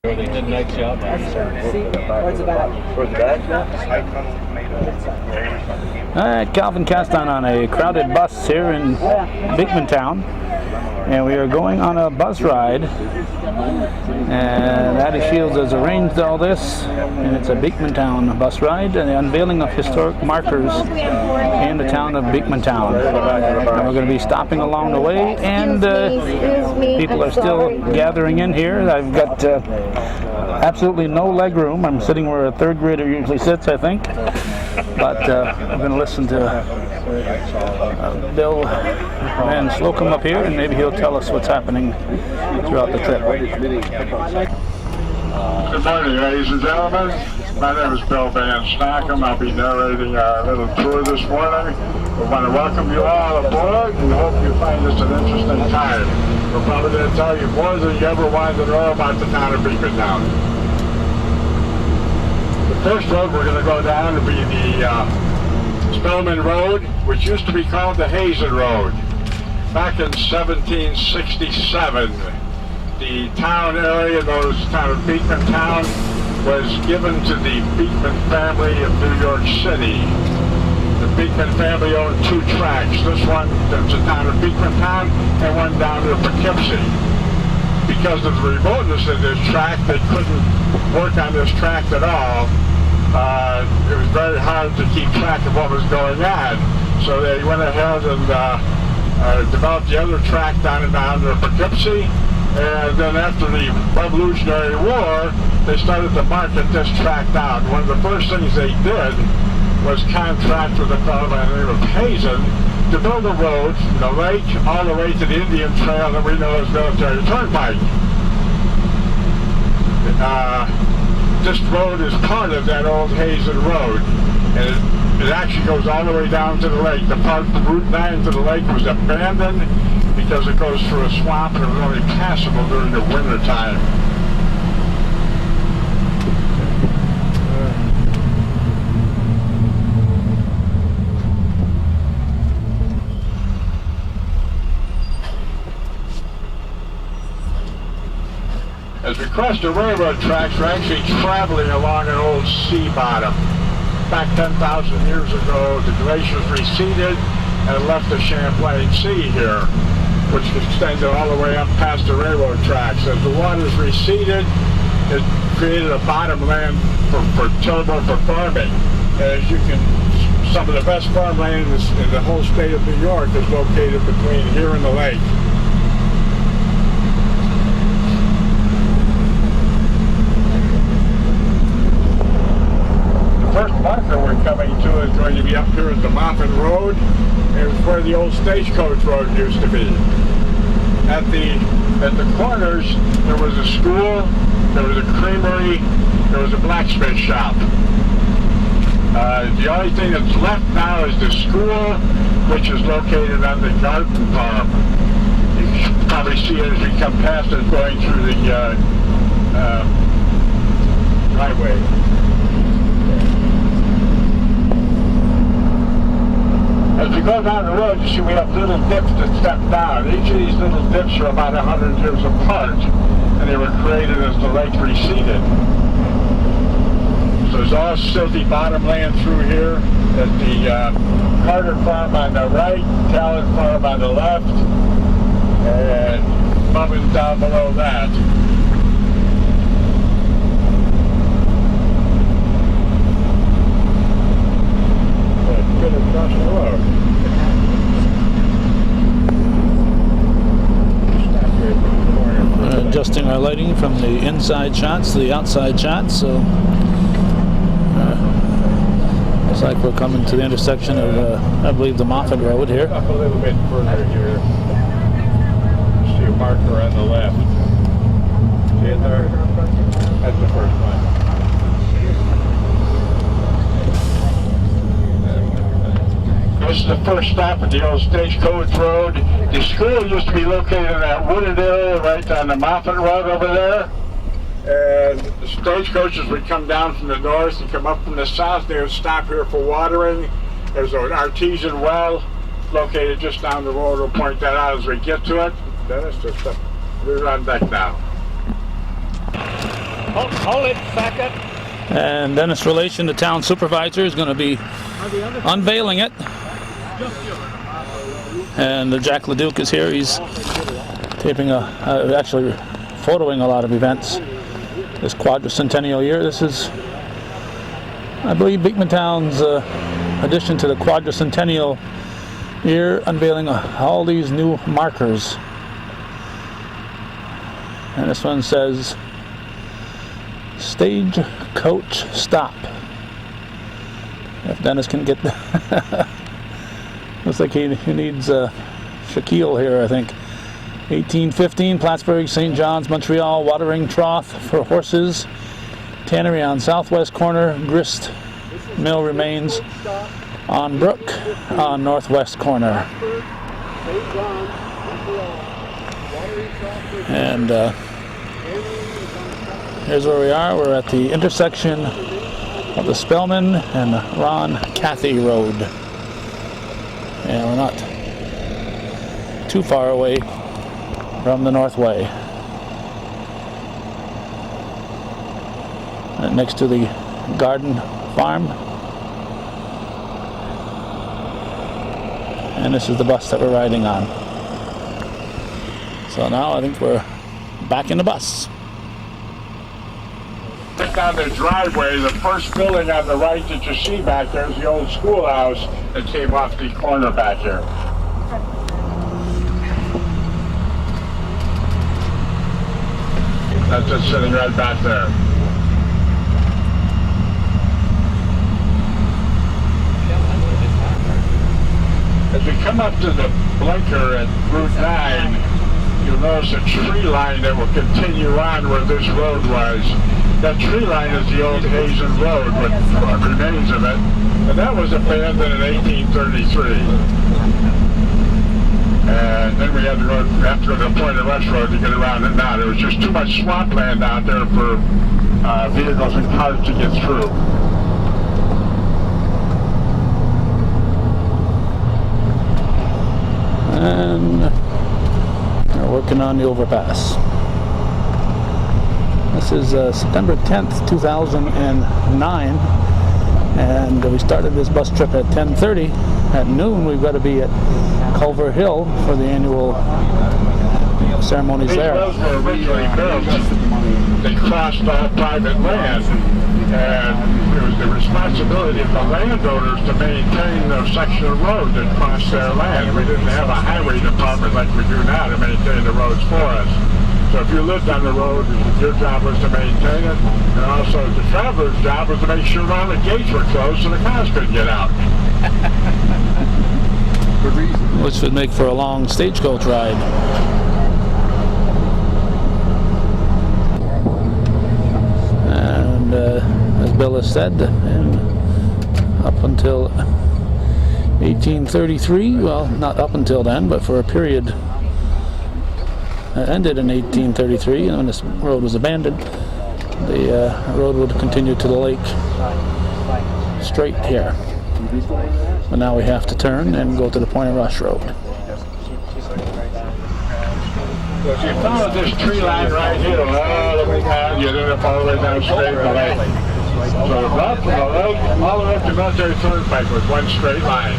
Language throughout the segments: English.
They did a nice job. Towards the back. Towards the back? All right, Calvin Caston on a crowded bus here in Beekmantown, and we are going on a bus ride. And Addie Shields has arranged all this, and it's a Beekmantown bus ride and the unveiling of historic markers in the town of Beekmantown. And we're going to be stopping along the way, and people are still gathering in here. I've got absolutely no leg room. I'm sitting where a third grader usually sits, I think. But I'm going to listen to Bill Van Slocum up here, and maybe he'll tell us what's happening throughout the trip. Good morning, ladies and gentlemen. My name is Bill Van Slocum. I'll be narrating our little tour this morning. We want to welcome you all aboard and hope you find this an interesting time. We're probably going to tell you more than you ever wanted to know about the town of Beekmantown. The first road we're going to go down will be the Spellman Road, which used to be called the Hazen Road. Back in 1767, the town area, town of Beekmantown, was given to the Beekman family of New York City. The Beekman family owned two tracts. This one, that's the town of Beekmantown, and one down to Poughkeepsie. Because of the remoteness of this tract, they couldn't work on this tract at all. It was very hard to keep track of what was going on. So they went ahead and developed the other tract down to Poughkeepsie. And then after the Revolutionary War, they started to market this tract out. One of the first things they did was contract with a fellow by the name of Hazen to build a road from the lake all the way to the Indian Trail that we know as Military Turnpike. This road is part of that old Hazen Road, and it actually goes all the way down to the lake. The part from Route 9 to the lake was abandoned because it goes through a swamp and it was only passable during the winter time. As we cross the railroad tracks, we're actually traveling along an old sea bottom. Back 10,000 years ago, the glaciers receded and left the Champlain Sea here, which extended all the way up past the railroad tracks. As the waters receded, it created a bottom land for tillable for farming. As you can, some of the best farmland in the whole state of New York is located between here and the lake. The first marker we're coming to is going to be up here at the Moffin Road. It's where the old Stagecoach Road used to be. At the corners, there was a school, there was a creamery, there was a blacksmith shop. The only thing that's left now is the school, which is located on the garden farm. You can probably see it as we come past it going through the driveway. As we go down the road, you see we have little dips that step down. Each of these little dips are about 100 years apart, and they were created as the lake receded. So there's all silty bottom land through here. At the Carter Farm on the right, Talon Farm on the left, and Bubbins down below that. Across the road. Adjusting our lighting from the inside shots to the outside shots, so looks like we're coming to the intersection of, I believe, the Moffin Road here. Up a little bit further here. See a marker on the left. See it there? That's the first one. This is the first stop at the old Stagecoach Road. The school used to be located in that wooded area right on the Moffin Road over there. And the stagecoaches would come down from the north and come up from the south. They would stop here for watering. There's an artesian well located just down the road. We'll point that out as we get to it. Dennis, just we're on deck now. Hold it, back up. And Dennis Relation, the town supervisor, is going to be unveiling it. And Jack LeDuc is here. He's taping actually photoing a lot of events this quadricentennial year. This is, I believe, Beekmantown's addition to the quadricentennial year, unveiling all these new markers. And this one says, "Stagecoach Stop." If Dennis can get looks like he needs Shaquille here, I think. 1815, Plattsburgh, St. John's, Montreal, watering trough for horses. Tannery on southwest corner, grist mill remains on brook on northwest corner. And here's where we are. We're at the intersection of the Spellman and Ron Cathy Road. And we're not too far away from the Northway. And next to the garden farm. And this is the bus that we're riding on. So now I think we're back in the bus. Down the driveway, the first building on the right that you see back there is the old schoolhouse that came off the corner back here. That's just sitting right back there. As we come up to the blinker at Route 9, you'll notice a tree line that will continue on where this road was. That tree line is the old Hazen Road, with what remains of it, and that was abandoned in 1833. And then we had to go to the Point of Rush Road to get around it now. There was just too much swampland out there for vehicles and cars to get through. And we're working on the overpass. This is September 10th, 2009, and we started this bus trip at 10:30. At noon, we've got to be at Culver Hill for the annual ceremonies there. These roads were originally built. They crossed all private land, and it was the responsibility of the landowners to maintain the section of road that crossed their land. We didn't have a highway department like we do now to maintain the roads for us. So if you lived on the road, your job was to maintain it, and also the traveler's job was to make sure all the gates were closed so the cars couldn't get out. Good reason. Which would make for a long stagecoach ride. And as Bill has said, and up until 1833, well, not up until then, but for a period ended in 1833, and when this road was abandoned, the road would continue to the lake straight here. But now we have to turn and go to the Point of Rush Road. So if you follow this tree line right here, all the way down, you end up all the way down straight to the lake. So the route from the lake all the way up to Military Turnpike was one straight line.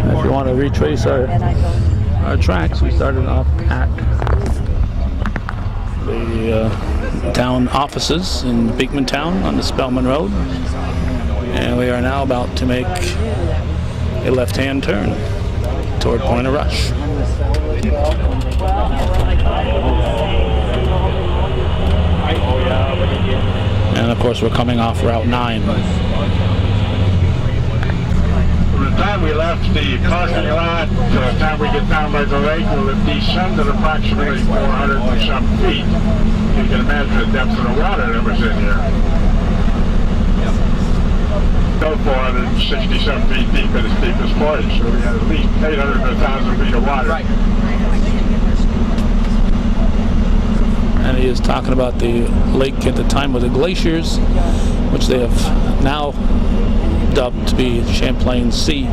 If you want to retrace our tracks, we started off at the town offices in Beekmantown on the Spellman Road, and we are now about to make a left-hand turn toward Point of Rush. And of course we're coming off Route 9. From the time we left the parking lot to the time we get down by the lake, we'll have descended approximately 400 and some feet. You can imagine the depth of the water that was in here. Still 460-some feet deep at its deepest point, so we had at least 800 to 1,000 feet of water. Right. And he is talking about the lake at the time of the glaciers, which they have now dubbed to be Champlain Sea.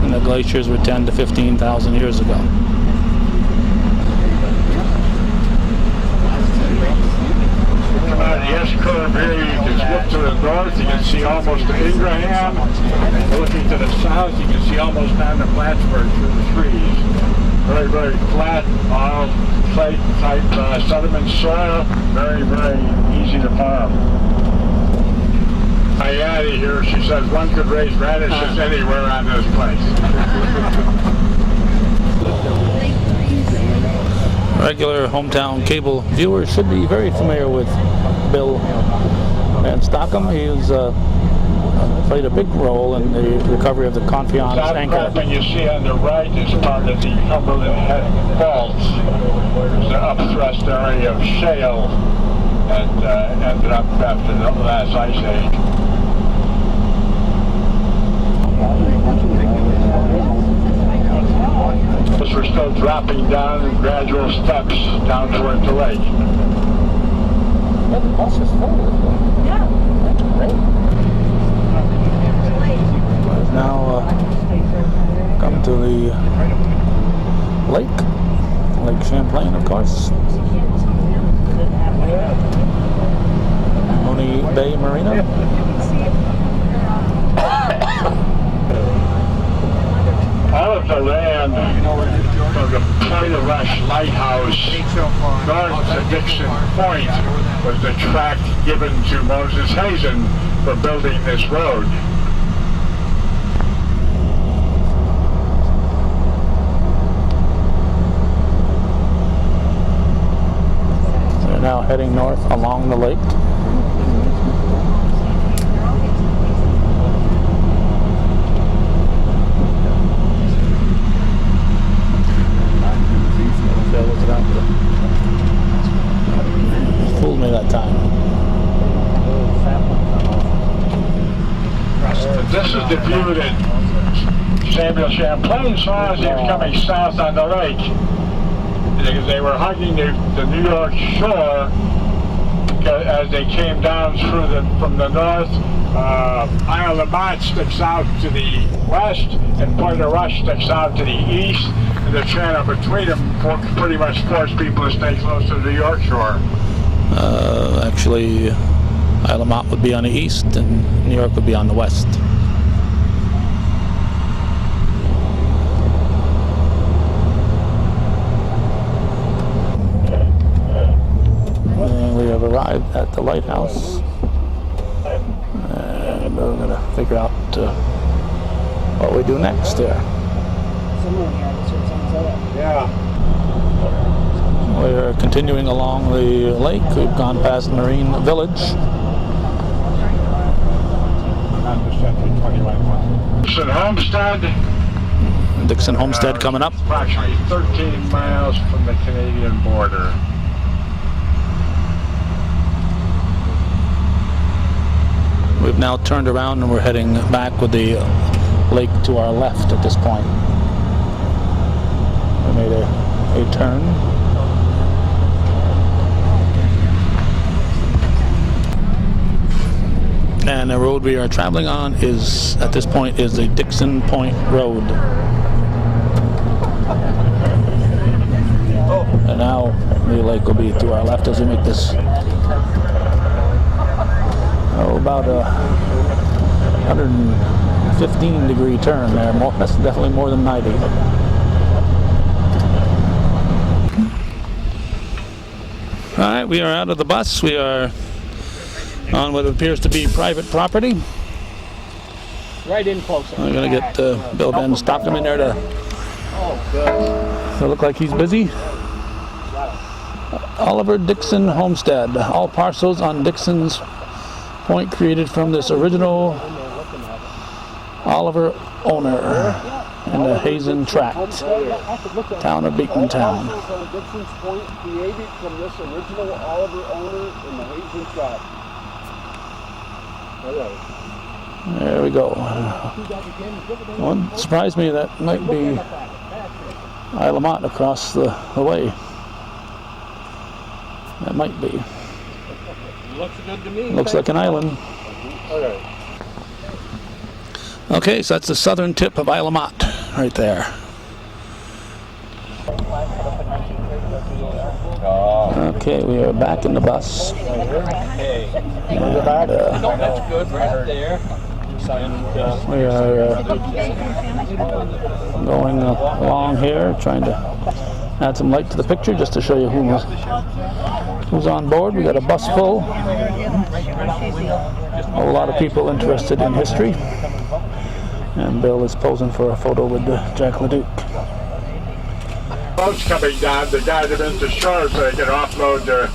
And the glaciers were 10 to 15,000 years ago. Come out of the S-curve here, you can look to the north, you can see almost to Ingraham. Looking to the south, you can see almost down to Plattsburgh through the trees. Very, very flat, all clay type sediment soil. Very, very easy to farm. Hi, Addie here. She says one could raise radishes anywhere on this place. Regular hometown cable viewers should be very familiar with Bill Van Stockham. He's played a big role in the recovery of the Confiance anchor. That crop you see on the right is part of the Cumberland Head Faults. There's an upthrust area of shale and ended up after the last ice age. We're still dropping down in gradual steps down toward the lake. The bus is full. Yeah. We've now come to the Lake Champlain, of course. Mooney Bay Marina. All of the land from the Point of Rush Lighthouse north to Dixon Point was the tract given to Moses Hazen for building this road. They're now heading north along the lake. Fooled me that time. This is the view that Samuel Champlain saw as he was coming south on the lake. Because they were hugging the New York shore as they came down from the north. Isle of Mott sticks out to the west, and Point of Rush sticks out to the east. And the channel between them pretty much forced people to stay close to the New York shore. Actually, Isle of Mott would be on the east, and New York would be on the west. And we have arrived at the lighthouse. And we're going to figure out what we do next here. Yeah. We're continuing along the lake. We've gone past Marine Village. Dixon Homestead. Dixon Homestead coming up. Approximately 13 miles from the Canadian border. We've now turned around and we're heading back with the lake to our left at this point. We made a turn. And the road we are traveling on is, at this point, is the Dixon Point Road. And now the lake will be to our left as we make this about a 115-degree turn there. That's definitely more than 90. All right, we are out of the bus. We are on what appears to be private property. Right in closer. I'm going to get Bill Van Stockham in there to look like he's busy. Oliver Dixon Homestead. All parcels on Dixon's Point created from this original Oliver owner in the Hazen Tract, town of Beekmantown. Dixon's Point created from this original Oliver owner in the Hazen Tract. There we go. One surprised me, that might be Isle of Mott across the way. That might be. Looks good to me. Looks like an island. Okay, so that's the southern tip of Isle of Mott. right there. Okay, we are back in the bus. That's good right there. We are going along here, trying to add some light to the picture just to show you who's on board. We got a bus full. A lot of people interested in history. And Bill is posing for a photo with Jack LeDuc. Boats coming down, the guys have been to shore so they can offload the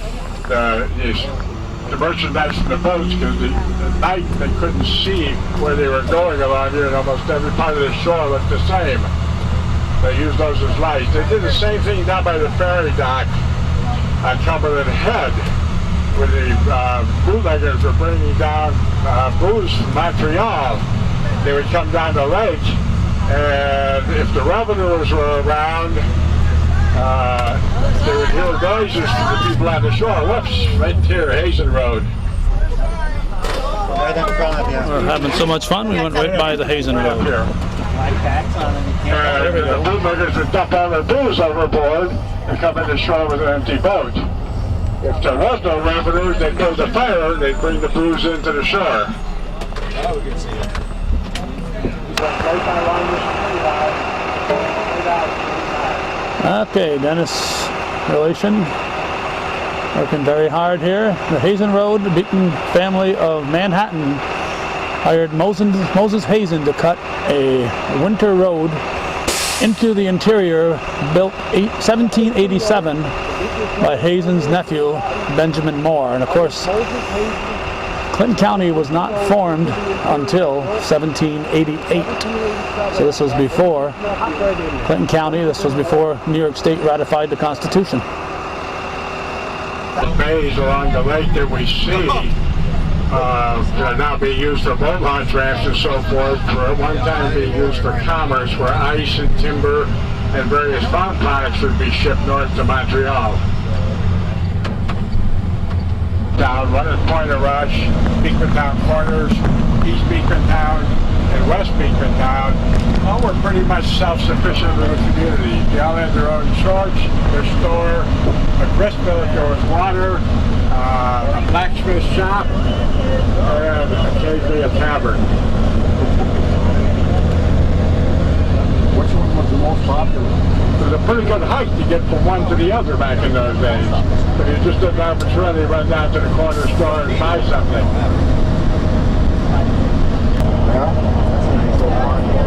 merchandise from the boats, because at night they couldn't see where they were going along here, and almost every part of the shore looked the same. They used those as lights. They did the same thing down by the ferry dock on Cumberland Head, where the bootleggers were bringing down booze from Montreal. They would come down the lake, and if the revenuers were around, they would hear noises from the people on the shore. Whoops, right here, Hazen Road. Right in front of you. We're having so much fun, we went right by the Hazen Road. And the bootleggers would dump all their booze overboard and come in the shore with an empty boat. If there was no revenues, they'd build a fire and they'd bring the booze into the shore. Oh, we can see it. Okay, Dennis Relation working very hard here. The Hazen Road, the Beekman family of Manhattan hired Moses Hazen to cut a winter road into the interior, built 1787 by Hazen's nephew, Benjamin Moore. And of course, Clinton County was not formed until 1788. So this was before Clinton County, this was before New York State ratified the Constitution. The bays along the lake that we see are now being used for boat launch ramps and so forth, for at one time being used for commerce, where ice and timber and various farm products would be shipped north to Montreal. Down one at Point of Rush, Beekmantown Corners, East Beekmantown, and West Beekmantown, all were pretty much self-sufficient little communities. They all had their own church, their store, a grist mill if there was water, a blacksmith shop, and occasionally a tavern. Which one was the most popular? It was a pretty good hike to get from one to the other back in those days. But you just didn't arbitrarily run down to the corner store and buy something.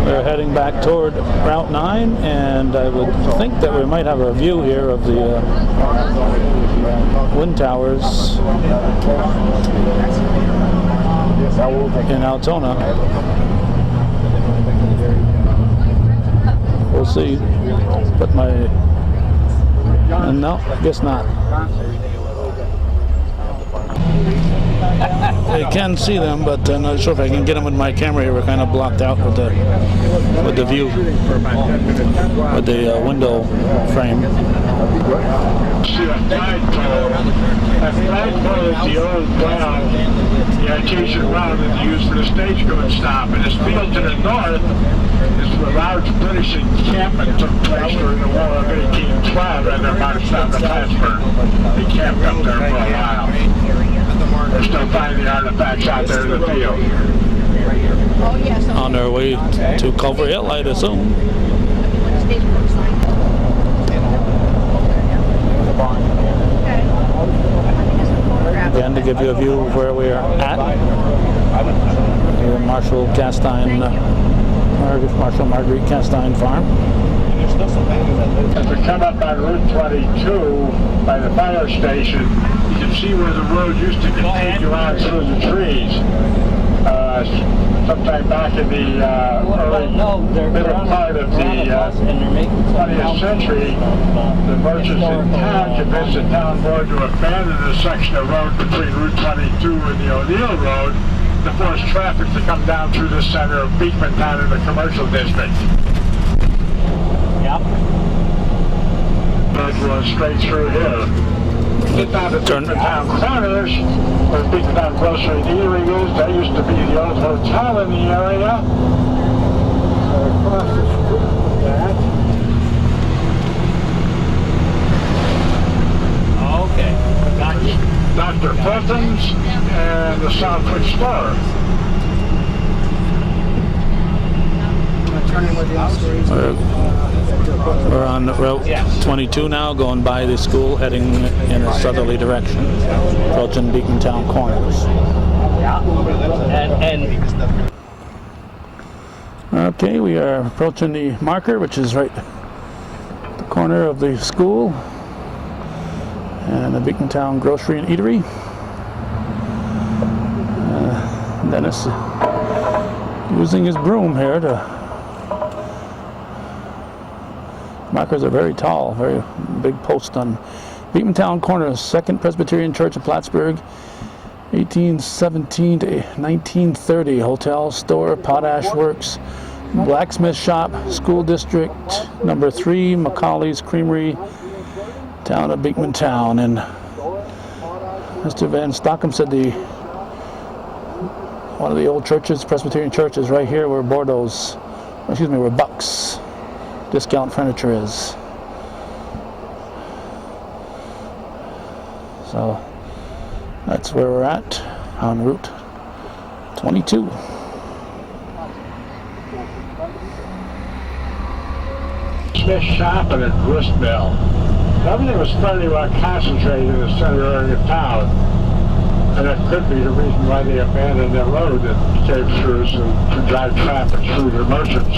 We're heading back toward Route 9, and I would think that we might have a view here of the wind towers in Altona. We'll see. But no, guess not. I can see them, but I'm not sure if I can get them with my camera here. We're kind of blocked out with the view, with the window frame. See a flagpole. A flagpole is the old well, the artesian well that they used for the stagecoach stop. And this field to the north is where a large British encampment took place during the War of 1812 and their march down to Plattsburgh. They camped up there for a while. They're still finding the artifacts out there in the field. On their way to Culver Hill, I'd assume. Again, to give you a view of where we are at. Here at Marshall Marguerite Castine Farm. As we come up on Route 22 by the fire station, you can see where the road used to continue on through the trees. Sometime back in the middle part of the 20th century, the merchants in town convinced the town board to abandon a section of road between Route 22 and the O'Neill Road to force traffic to come down through the center of Beekmantown in the commercial district. Yep. Road runs straight through here. Get down to Beekmantown Corners, where Beekmantown Grocery and Eatery is. That used to be the old hotel in the area. Across the street Dr. Fulton's, and the Southwick store. We're on Route 22 now, going by the school, heading in a southerly direction, approaching Beekmantown Corners. Okay, we are approaching the marker, which is right at the corner of the school and the Beekmantown Grocery and Eatery. Dennis using his broom here to. Markers are very tall, very big post on Beekmantown Corners, Second Presbyterian Church of Plattsburgh, 1817 to 1930. Hotel, store, potash works, blacksmith shop, school district, number 3, Macaulay's Creamery, town of Beekmantown. And Mr. Van Stockham said one of the old churches, Presbyterian churches, right here where where Buck's Discount Furniture is. So that's where we're at on Route 22. Smith shop and a grist mill. Everything was fairly well concentrated in the center area of town. And that could be the reason why they abandoned their road that came through to drive traffic through the merchants.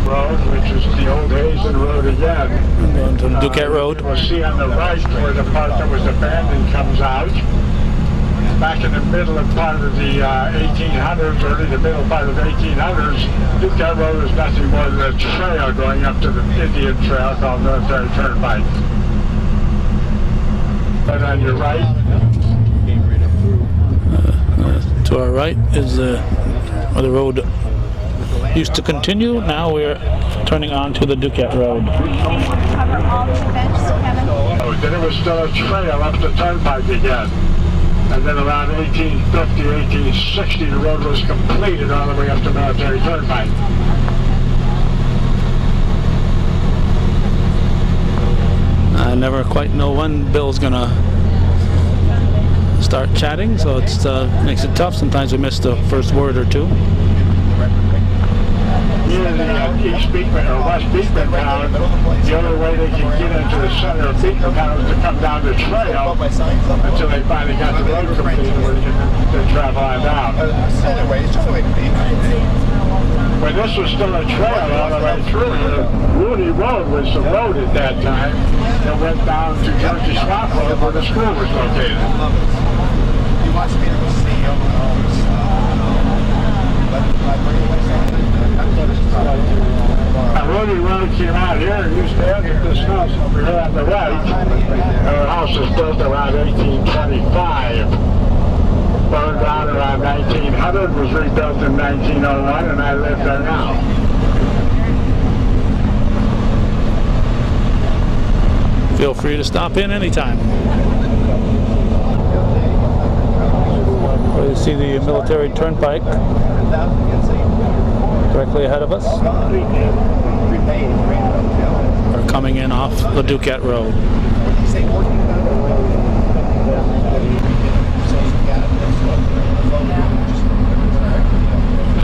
Road, which is the old Hazen Road again. Going to Duquette Road. We'll see on the right where the part that was abandoned comes out. Back in the middle of part of the 1800s, early the middle part of the 1800s, Duquette Road is nothing more than a trail going up to the Indian Trail called Military Turnpike. But on your right, to our right is where the road used to continue. Now we're turning on to the Duquette Road. Then it was still a trail up the turnpike again. And then around 1850, 1860, the road was completed all the way up to Military Turnpike. I never quite know when Bill's gonna start chatting, so it makes it tough. Sometimes we miss the first word or two. Here the East Beekman or West Beekmantown, the only way they can get into the center of Beekmantown is to come down the trail until they finally got the road completed where they can travel on down. When this was still a trail all the way through, Rooney Road was the road at that time that went down to Jersey Swamp Road where the school was located. You watched me see Now, Rooney Road came out here and used to end at this house over here on the right. Our house was built around 1825. Burned down around 1900, was rebuilt in 1901, and I live there now. Feel free to stop in anytime. Well, you see the Military Turnpike directly ahead of us. We're coming in off the Duquette Road.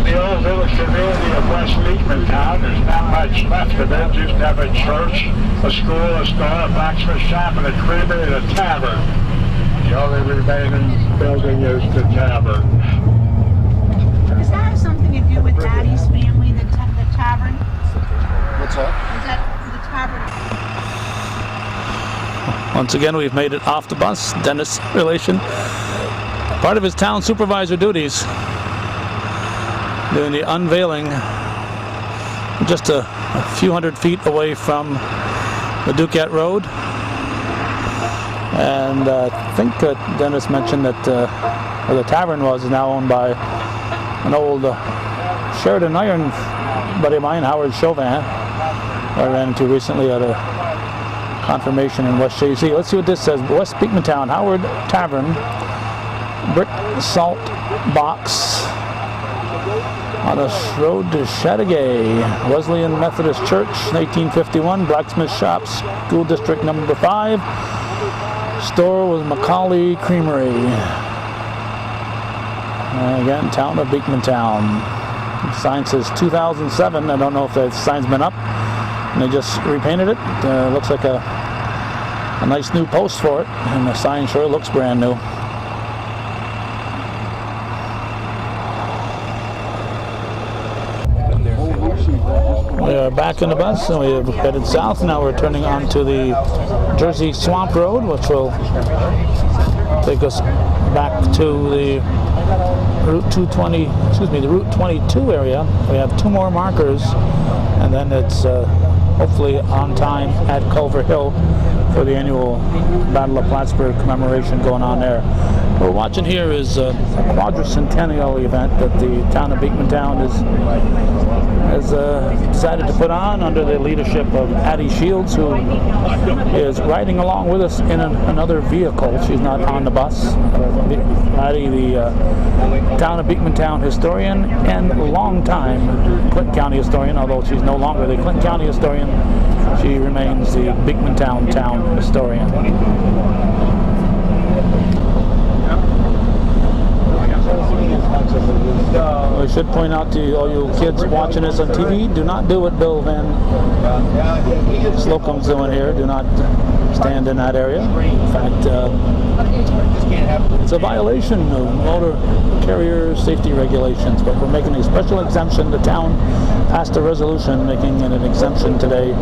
The old village community of West Beekmantown, there's not much left of it. Used to have a church, a school, a store, a blacksmith shop, and a creamery and a tavern. The only remaining building is the tavern. Does that have something to do with Addie's family, the tavern? What's that? Is that the tavern? Once again, we've made it off the bus. Dennis relation. Part of his town supervisor duties. Doing the unveiling just a few hundred feet away from the Duquette Road. And I think Dennis mentioned that where the tavern was is now owned by an old Sheridan Iron buddy of mine, Howard Chauvin, who I ran into recently at a confirmation in West Shazy. Let's see what this says. West Beekmantown, Howard Tavern, brick salt box on the road to Chateauguay. Wesleyan Methodist Church, 1851, blacksmith shop, school district number 5. Store was Macaulay Creamery. Again, town of Beekmantown. The sign says 2007. I don't know if the sign's been up. And they just repainted it. Looks like a nice new post for it. And the sign sure looks brand new. We are back in the bus and we have headed south. Now we're turning onto the Jersey Swamp Road, which will take us back to the Route 22 area. We have 2 more markers, and then it's hopefully on time at Culver Hill for the annual Battle of Plattsburgh commemoration going on there. What we're watching here is a quadricentennial event that the town of Beekmantown has decided to put on under the leadership of Addie Shields, who is riding along with us in another vehicle. She's not on the bus. Addie, the town of Beekmantown historian and longtime Clinton County historian, although she's no longer the Clinton County historian, she remains the Beekmantown town historian. I should point out to all you kids watching this on TV, do not do what Bill Van Slocum's doing here. Do not stand in that area. In fact, it's a violation of motor carrier safety regulations, but we're making a special exemption. The town passed a resolution making it an exemption today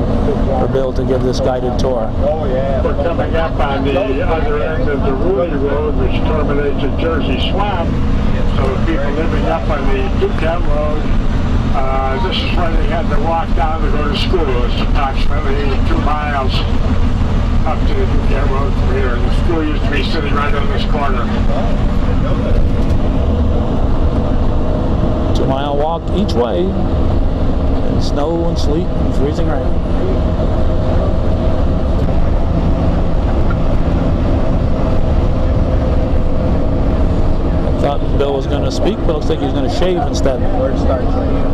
for Bill to give this guided tour. We're coming up on the other end of the Rooley Road, which terminates at Jersey Swamp. So the people living up on the Duquette Road, this is where they had to walk down to go to school. It's approximately 2 miles up to the Duquette Road from here. And the school used to be sitting right on this corner. 2-mile walk each way in snow and sleet and freezing rain. Thought Bill was going to speak, but looks like he's going to shave instead. Where it starts right here.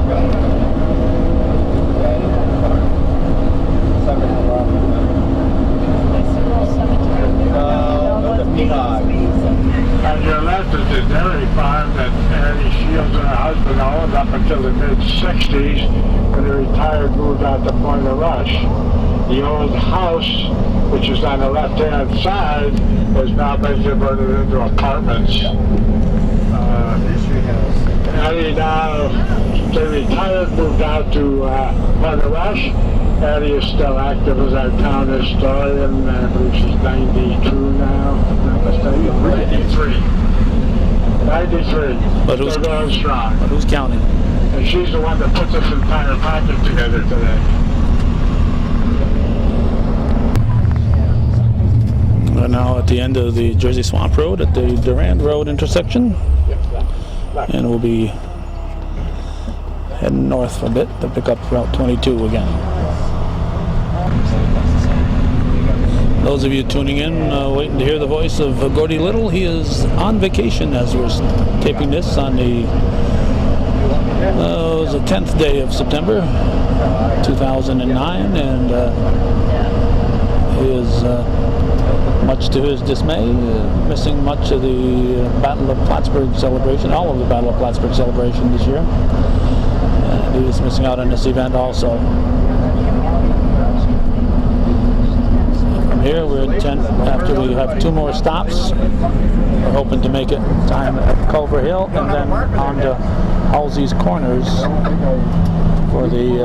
On your left is the dairy farm that Addie Shields and her husband owned up until the mid-60s, when they retired, moved out to Point of Rush. The old house, which is on the left-hand side, has now been converted into apartments. Addie now, they retired, moved out to Point of Rush. Addie is still active as our town historian. I believe she's 92 now. 93. 93. But who's still going strong. But who's counting? And she's the one that put this entire package together today. We're now at the end of the Jersey Swamp Road at the Durand Road intersection. And we'll be heading north a bit to pick up Route 22 again. Those of you tuning in, waiting to hear the voice of Gordy Little, he is on vacation as we're taping this on the it was the 10th day of September 2009, and he is much to his dismay, missing much of the Battle of Plattsburgh celebration, all of the Battle of Plattsburgh celebration this year. And he is missing out on this event also. From here, we're after we have 2 more stops. We're hoping to make it time at Culver Hill and then on to Halsey's Corners for the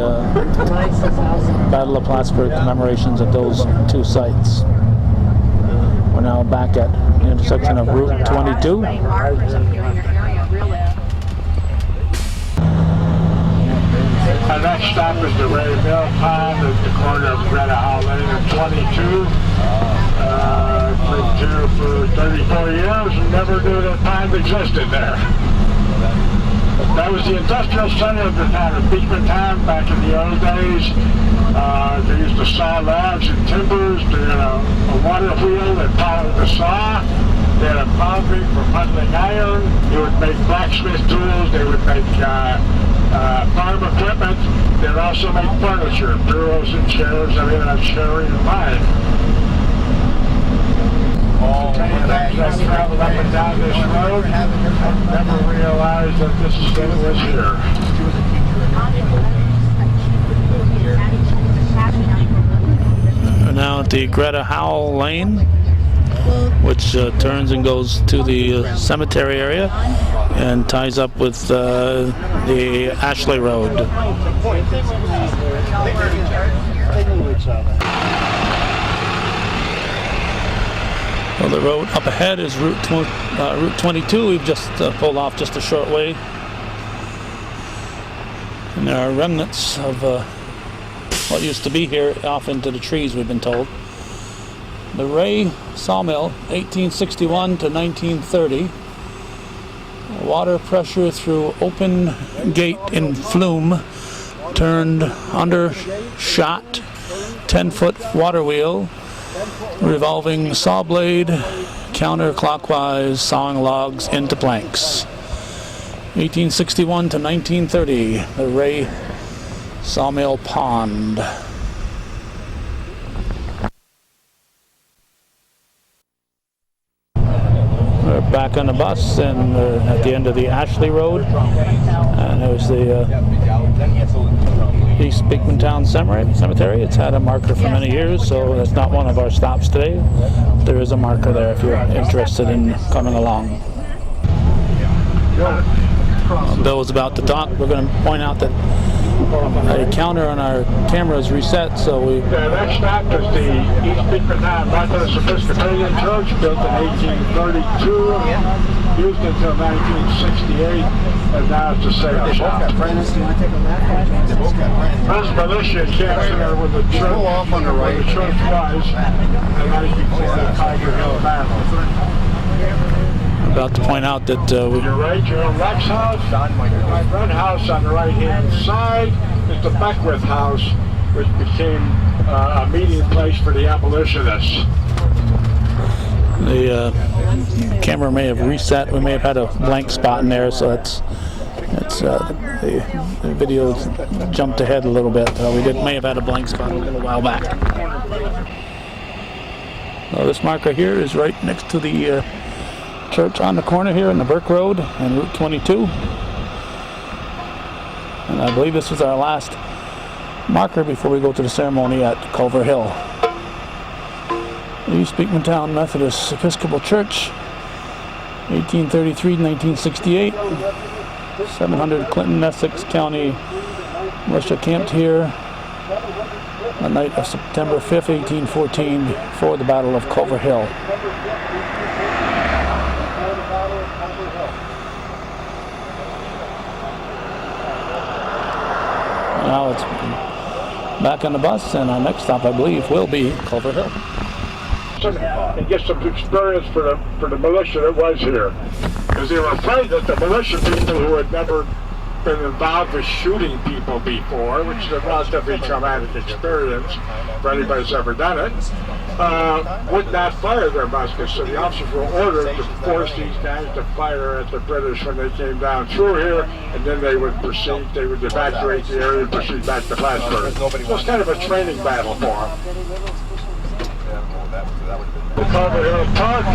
Battle of Plattsburgh commemorations at those 2 sites. We're now back at the intersection of Route 22. Our next stop is the Ray Mill Pond at the corner of Greta Hall Lane and 22. Lived here for 34 years and never knew that pond existed there. That was the industrial center of the town of Beekmantown back in the old days. They used to saw logs and timbers. They had a water wheel that followed the saw. They had a foundry for puddling iron. They would make blacksmith tools. They would make farm equipment. They would also make furniture, bureaus and chairs, everything on Sherry and mine. That traveled up and down this road never realized that this thing was here. We're now at the Greta Howell Lane, which turns and goes to the cemetery area and ties up with the Ashley Road. Well, the road up ahead is Route 22. We've just pulled off just a short way. And there are remnants of what used to be here off into the trees, we've been told. The Ray Sawmill, 1861 to 1930. Water pressure through open gate in flume turned undershot 10-foot water wheel, revolving saw blade counterclockwise, sawing logs into planks. 1861 to 1930, the Ray Sawmill Pond. We're back on the bus and we're at the end of the Ashley Road, and there's the East Beekmantown Cemetery. It's had a marker for many years, so that's not one of our stops today. There is a marker there if you're interested in coming along. Bill was about to talk. We're going to point out that a counter on our camera is reset, so we... The next stop is the East Beekmantown Methodist Episcopalian Church, built in 1832, used until 1968, and now it's a sale shop. Friends, do you want to take a lap? There's militia camps there with the church, off on the right. where the church was, and right before the Tiger Hill Battle. About to point out that You're right, you're in Rex House. My front house on the right-hand side is the Beckwith House, which became a meeting place for the abolitionists. the camera may have reset. We may have had a blank spot in there, so the video jumped ahead a little bit. May have had a blank spot a little while back. This marker here is right next to the church on the corner here in the Burke Road and Route 22. And I believe this is our last marker before we go to the ceremony at Culver Hill. East Beekmantown Methodist Episcopal Church, 1833 to 1968. 700 Clinton, Essex County militia camped here the night of September 5th, 1814 for the Battle of Culver Hill. Now it's back on the bus, and our next stop, I believe, will be Culver Hill. And get some experience for the militia that was here. Because they were afraid that the militia people who had never been involved with shooting people before, which is a relatively traumatic experience for anybody who's ever done it, would not fire their muskets. So the officers were ordered to force these guys to fire at the British when they came down through here, and then they would evacuate the area and proceed back to Plattsburgh. So it's kind of a training battle for them. The Culver Hill Park,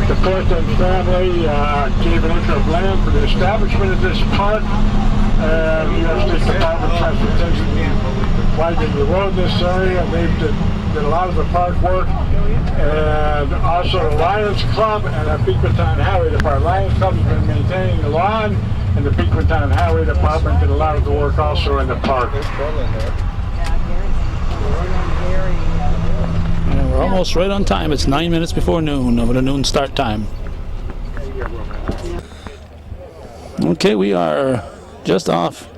the Thornton family gave an acre of land for the establishment of this park. The U.S. State Department of Transportation widened the road in this area, and they did a lot of the park work. And also the Lions Club and the Beekmantown Highway Department. Lions Club has been maintaining the lawn, and the Beekmantown Highway Department did a lot of the work also in the park. We're almost right on time. It's 9 minutes before noon, over the noon start time. Okay, we are just off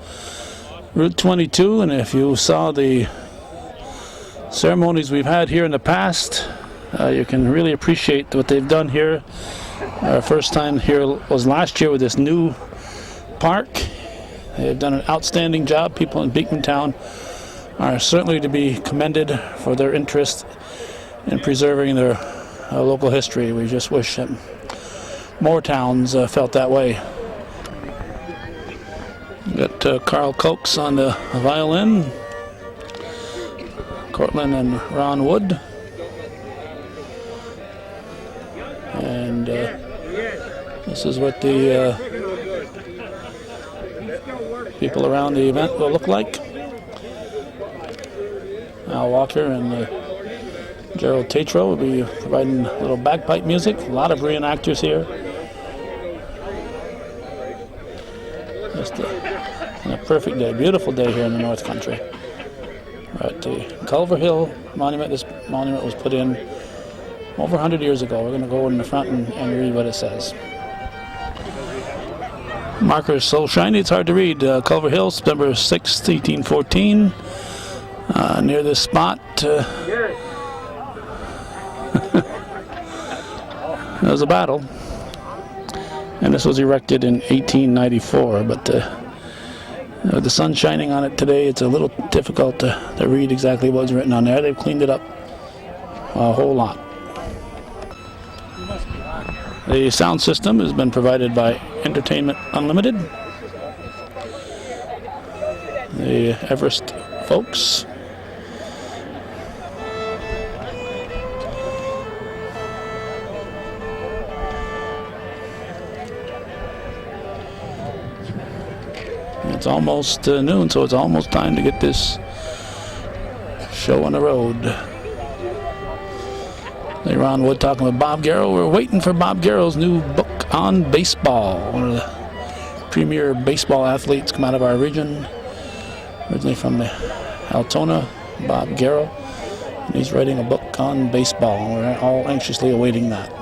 Route 22, and if you saw the ceremonies we've had here in the past, you can really appreciate what they've done here. Our first time here was last year with this new park. They've done an outstanding job. People in Beekmantown are certainly to be commended for their interest in preserving their local history. We just wish that more towns felt that way. Got Carl Coates on the violin, Cortland and Ron Wood. This is what the people around the event will look like. Al Walker and Gerald Tatro will be providing a little bagpipe music. A lot of reenactors here. Just a perfect day, beautiful day here in the North Country. We're at the Culver Hill Monument. This monument was put in over 100 years ago. We're going to go in the front and read what it says. Marker is so shiny it's hard to read. Culver Hill, September 6, 1814. Near this spot, there was a battle, and this was erected in 1894. But with the sun shining on it today, it's a little difficult to read exactly what's written on there. They've cleaned it up a whole lot. The sound system has been provided by Entertainment Unlimited, the Everest folks. It's almost noon, so it's almost time to get this show on the road. Later on, we're talking with Bob Garrow. We're waiting for Bob Garrow's new book on baseball. One of the premier baseball athletes come out of our region, originally from the Altona, Bob Garrow. And he's writing a book on baseball, and we're all anxiously awaiting that.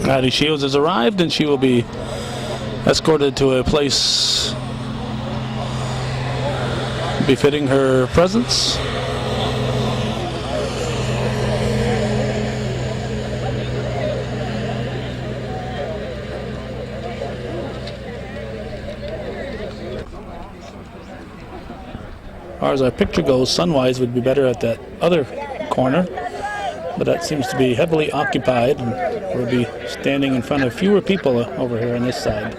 Addie Shields has arrived, and she will be escorted to a place befitting her presence. As far as our picture goes, sunwise would be better at that other corner, but that seems to be heavily occupied, and we'll be standing in front of fewer people over here on this side.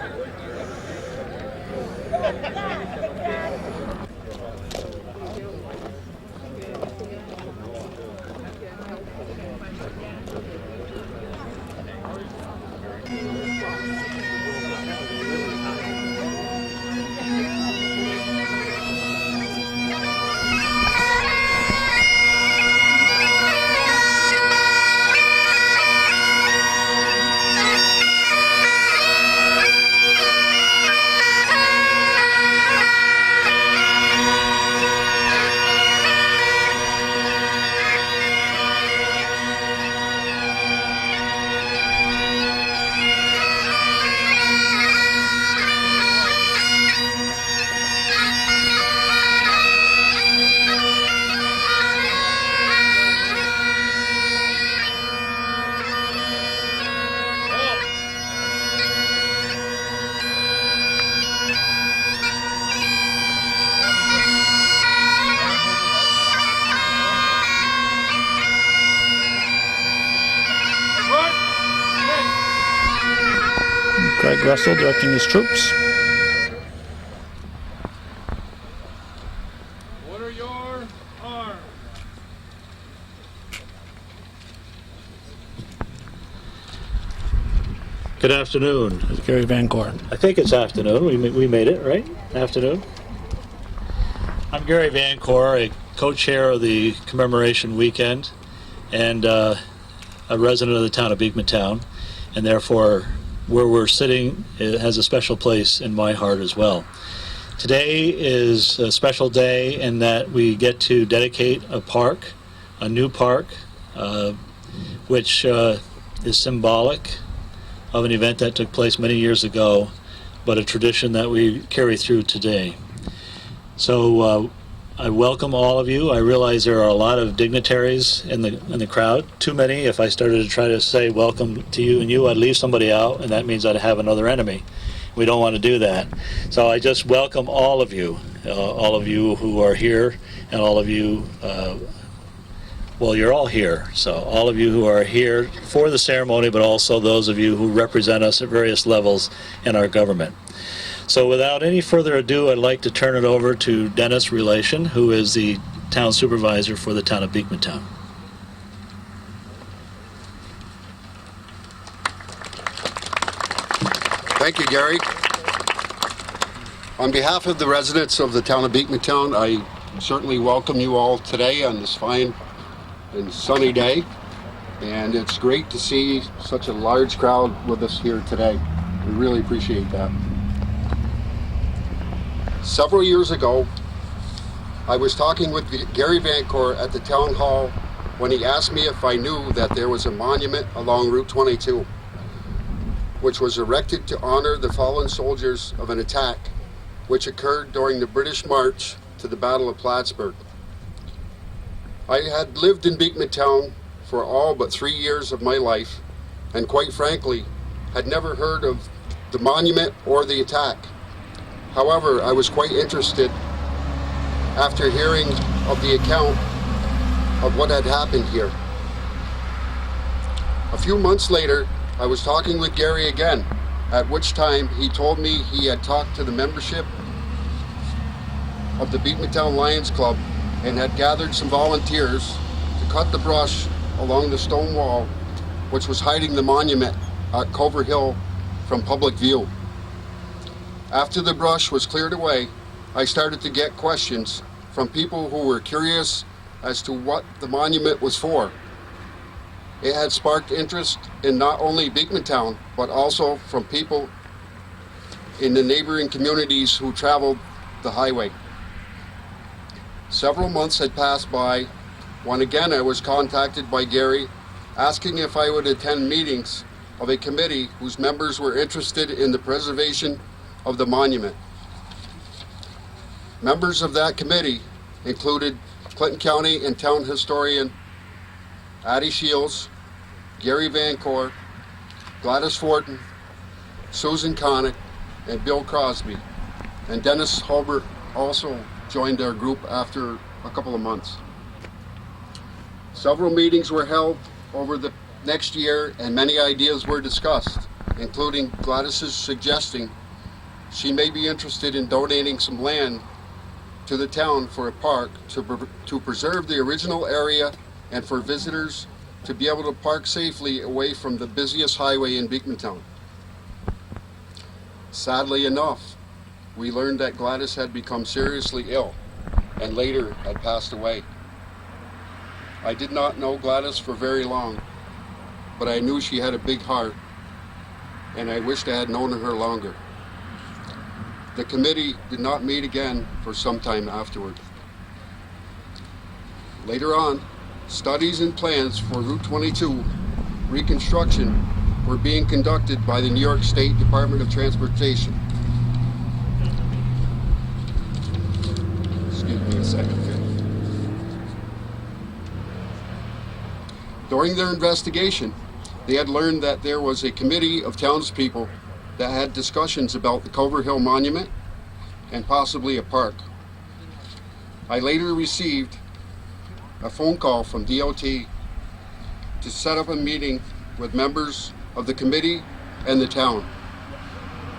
Craig Russell directing his troops. What are your arms? Good afternoon. Gary Vancore. I think it's afternoon. We made it, right? Afternoon. I'm Gary Vancore, a co-chair of the commemoration weekend and a resident of the town of Beekmantown, and therefore where we're sitting, it has a special place in my heart as well. Today is a special day in that we get to dedicate a park, a new park, which is symbolic of an event that took place many years ago, but a tradition that we carry through today. So I welcome all of you. I realize there are a lot of dignitaries in the crowd. Too many. If I started to try to say welcome to you and you, I'd leave somebody out, and that means I'd have another enemy. We don't want to do that. So I just welcome all of you who are here, and all of you, well, you're all here. So all of you who are here for the ceremony, but also those of you who represent us at various levels in our government. So without any further ado, I'd like to turn it over to Dennis Relation, who is the town supervisor for the town of Beekmantown. Thank you, Gary. On behalf of the residents of the town of Beekmantown, I certainly welcome you all today on this fine and sunny day. And it's great to see such a large crowd with us here today. We really appreciate that. Several years ago, I was talking with Gary Vancourt at the town hall when he asked me if I knew that there was a monument along Route 22, which was erected to honor the fallen soldiers of an attack which occurred during the British March to the Battle of Plattsburgh. I had lived in Beekmantown for all but 3 years of my life, and quite frankly, had never heard of the monument or the attack. However, I was quite interested after hearing of the account of what had happened here. A few months later, I was talking with Gary again, at which time he told me he had talked to the membership of the Beekmantown Lions Club and had gathered some volunteers to cut the brush along the stone wall which was hiding the monument at Culver Hill from public view. After the brush was cleared away, I started to get questions from people who were curious as to what the monument was for. It had sparked interest in not only Beekmantown, but also from people in the neighboring communities who traveled the highway. Several months had passed by when again I was contacted by Gary asking if I would attend meetings of a committee whose members were interested in the preservation of the monument. Members of that committee included Clinton County and Town Historian Addie Shields, Gary Vancourt, Gladys Fortin, Susan Connick, and Bill Crosby. And Dennis Hulbert also joined our group after a couple of months. Several meetings were held over the next year and many ideas were discussed, including Gladys's suggesting she may be interested in donating some land to the town for a park to preserve the original area and for visitors to be able to park safely away from the busiest highway in Beekmantown. Sadly enough, we learned that Gladys had become seriously ill and later had passed away. I did not know Gladys for very long, but I knew she had a big heart, and I wished I had known her longer. The committee did not meet again for some time afterward. Later on, studies and plans for Route 22 reconstruction were being conducted by the New York State Department of Transportation. Excuse me a second here. During their investigation, they had learned that there was a committee of townspeople that had discussions about the Culver Hill Monument and possibly a park. I later received a phone call from DOT to set up a meeting with members of the committee and the town.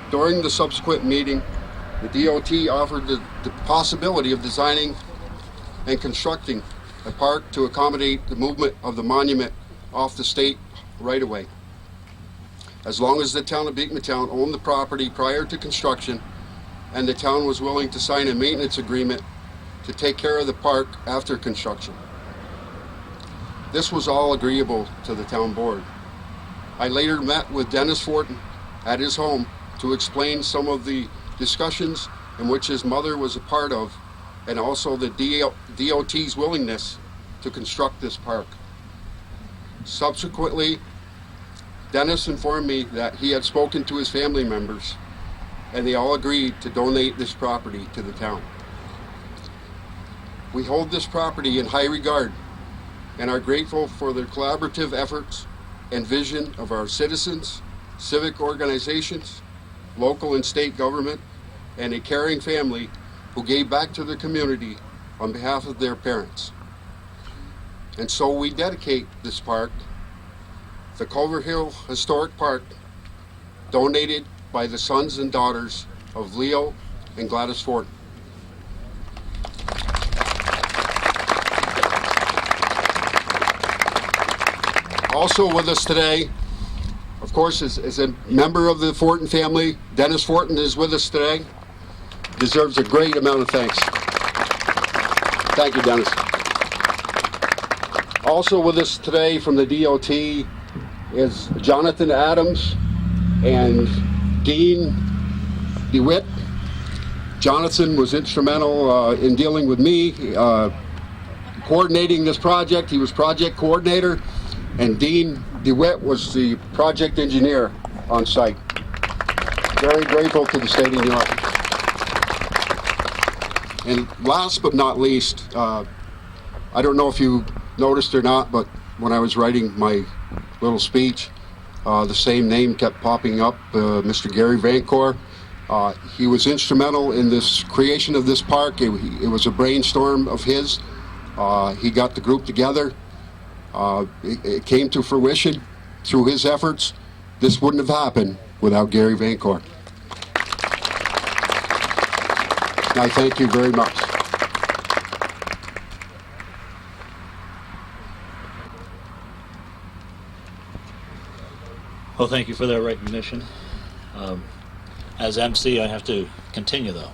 During the subsequent meeting, the DOT offered the possibility of designing and constructing a park to accommodate the movement of the monument off the state right-of-way. As long as the town of Beekmantown owned the property prior to construction and the town was willing to sign a maintenance agreement to take care of the park after construction. This was all agreeable to the town board. I later met with Dennis Fortin at his home to explain some of the discussions in which his mother was a part of, and also the DOT's willingness to construct this park. Subsequently, Dennis informed me that he had spoken to his family members and they all agreed to donate this property to the town. We hold this property in high regard and are grateful for the collaborative efforts and vision of our citizens, civic organizations, local and state government, and a caring family who gave back to the community on behalf of their parents. And so we dedicate this park, the Culver Hill Historic Park, donated by the sons and daughters of Leo and Gladys Ford. Also with us today Of course, as a member of the Fortin family, Dennis Fortin is with us today. Deserves a great amount of thanks. Thank you, Dennis. Also with us today from the DOT is Jonathan Adams and Dean DeWitt. Jonathan was instrumental in dealing with me, coordinating this project. He was project coordinator, and Dean DeWitt was the project engineer on site. Very grateful to the state of New York. And last but not least, I don't know if you noticed or not, but when I was writing my little speech, the same name kept popping up, Mr. Gary Vancore. He was instrumental in this creation of this park. It was a brainstorm of his. He got the group together. It came to fruition through his efforts. This wouldn't have happened without Gary Vancore. I thank you very much. Well, thank you for that recognition. As MC, I have to continue, though.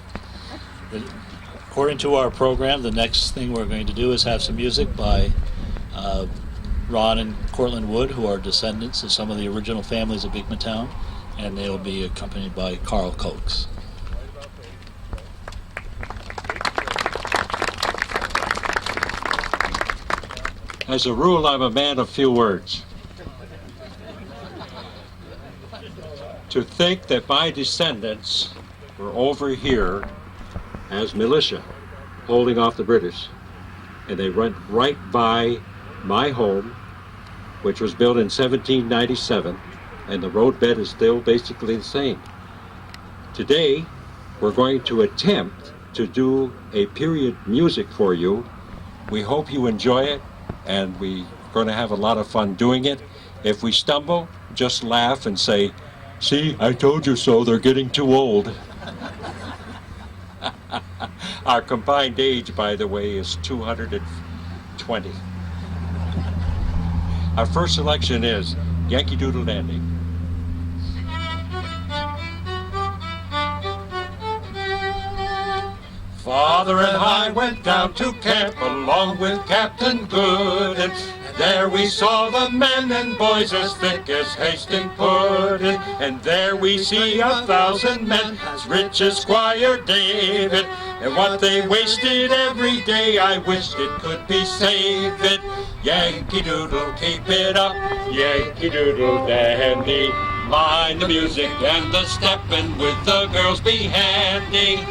According to our program, the next thing we're going to do is have some music by Ron and Cortland Wood, who are descendants of some of the original families of Beekmantown, and they'll be accompanied by Carl Cokes. As a rule, I'm a man of few words. To think that my descendants were over here as militia, holding off the British, and they went right by my home, which was built in 1797, and the roadbed is still basically the same. Today, we're going to attempt to do a period music for you. We hope you enjoy it, and we're going to have a lot of fun doing it. If we stumble, just laugh and say, "See, I told you so, they're getting too old." Our combined age, by the way, is 220. Our first selection is Yankee Doodle Dandy. Father and I went down to camp along with Captain Good, and there we saw the men and boys as thick as Hastings pudding, and there we see 1,000 men as rich as Squire David, and what they wasted every day I wished it could be saved. Yankee Doodle, keep it up, Yankee Doodle Dandy, mind the music and the steppin' with the girls be handy.